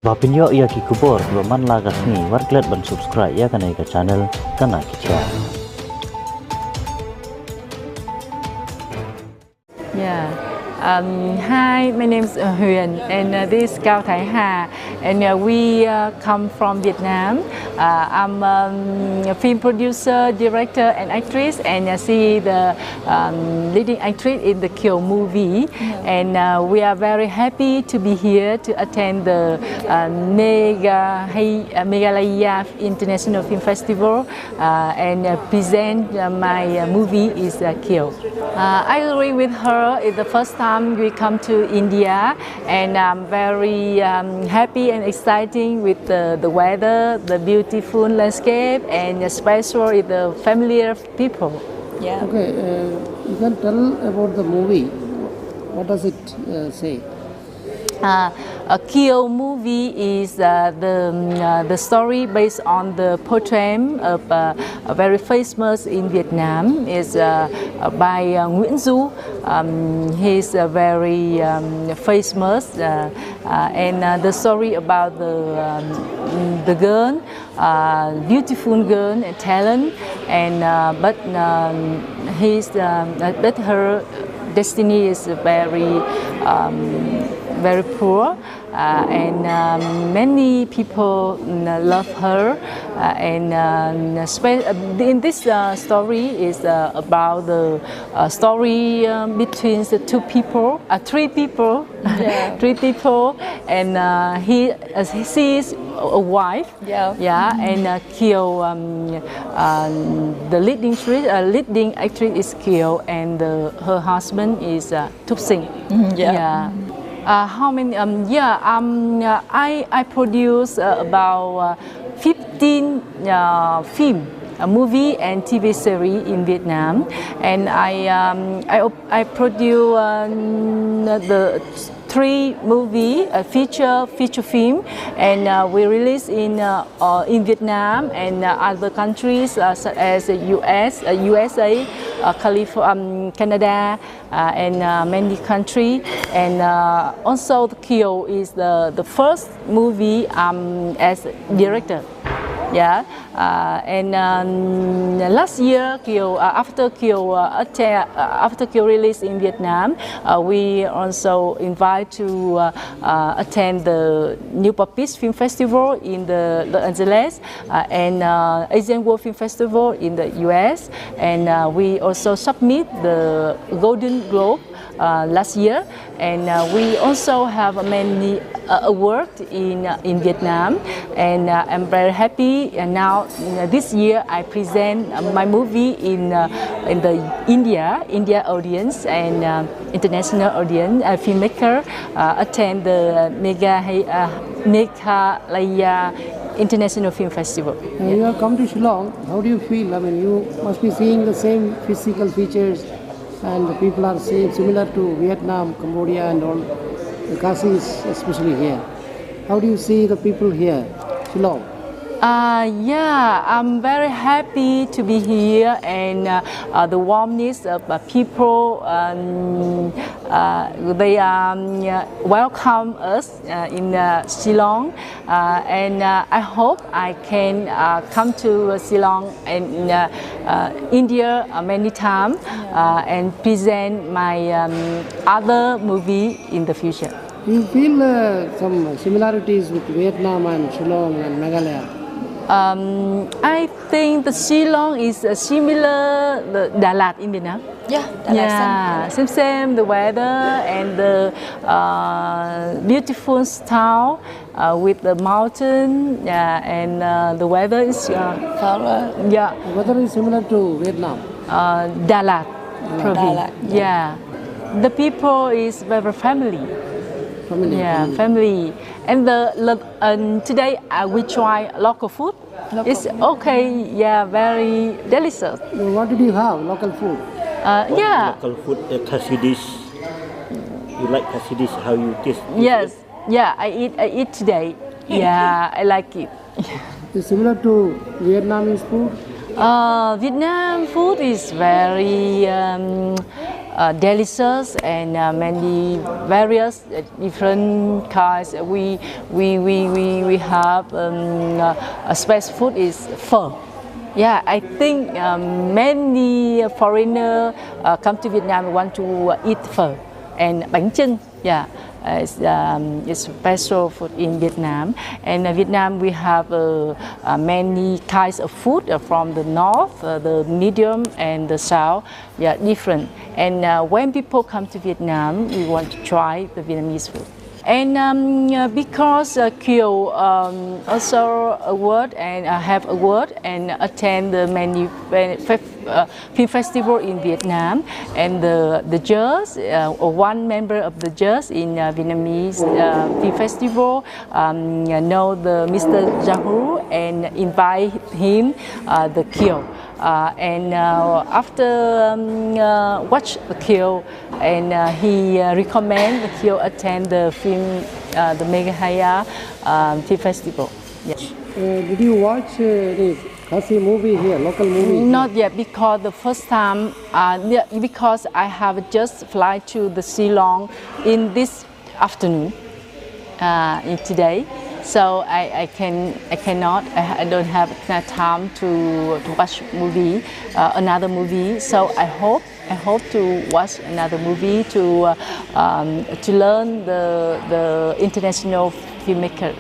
Bapinyo iya ki kubor man lagas ni warklet ban subscribe ya kana ka channel kana kicha. Yeah. Hi, my name is Huyền, and this is Cao Thái Hà, and we come from Vietnam. I'm a film producer, director, and actress, and she the leading actress in the Kiều movie. And we are very happy to be here to attend the Meghalaya International Film Festival and present my movie is Kiều. I agree with her. It's the first time we come to India, and I'm very happy and exciting with the weather, the beautiful landscape, and especially the familiar people. Yeah. Okay, you can tell about the movie. What does it say? A Kiều movie is the story based on the poem of a very famous in Vietnam. Is by Nguyễn Du. He's very famous, and the story about the girl, beautiful girl and talent, and but her destiny is very poor, and many people love her, and in this story is about the story between the three people, Yeah. three people, and she is a wife, and Kiều, the leading actress is Kiều, and her husband is Thúc Sing. How many? I produce about 15 film, a movie and TV series in Vietnam, and I produce the 3 movie, a feature film, and we release in Vietnam and other countries such as USA, California, Canada, and many countries. And also the Kiều is the first movie as director. Yeah, and last year, after Kiều release in Vietnam, we also invite to attend the New Papis Film Festival in the Los Angeles and Asian World Film Festival in the US, and we also submit the Golden Globe last year, and we also have many awards in Vietnam, and I'm very happy. And now this year I present my movie in the India audience and international audience. Filmmaker attend the Meghalaya International Film Festival. You have come to Shillong. How do you feel? I mean, you must be seeing the same physical features, and the people are similar to Vietnam, Cambodia, and all the Khasis, especially here. How do you see the people here, Shillong? I'm very happy to be here, and the warmness of people. They welcome us in Shillong, and I hope I can come to Shillong and India many times and present my other movie in the future. Do you feel some similarities with Vietnam and Shillong and Meghalaya? I think the Shillong is similar the Đà Lạt in Vietnam. Same the weather and the beautiful town with the mountain, and the weather is The weather is similar to Vietnam. Đà Lạt province. The people is very family. Family. And today we try local food. It's okay. Very delicious. What did you have? Local food? Local food, khasi dish. You like khasi dish? How you taste? Yes. I eat today. I like it. It's similar to Vietnamese food? Vietnam food is very delicious and many various different kinds. We have a special food is pho. Yeah, I think many foreigners come to Vietnam want to eat pho and bánh chưng. Yeah. It's special food in Vietnam, and Vietnam we have many kinds of food from the north, the medium, and the south. Yeah, different. And when people come to Vietnam, we want to try the Vietnamese food. And because Kiều also award and have award and attend the many film festival in Vietnam, and the judge, one member of the judge in Vietnamese film festival, know the Mr. Jahu and invite him the Kiều. And after watch the Kiều, and he recommend the Kiều attend the film, the Megahaya film festival. Yes. Did you watch the Khasi movie here, local movie? Not yet, because the first time, because I have just fly to the Shillong in this afternoon, in today. So I don't have time to watch movie, another movie. So I hope to watch another movie to learn the international filmmaker.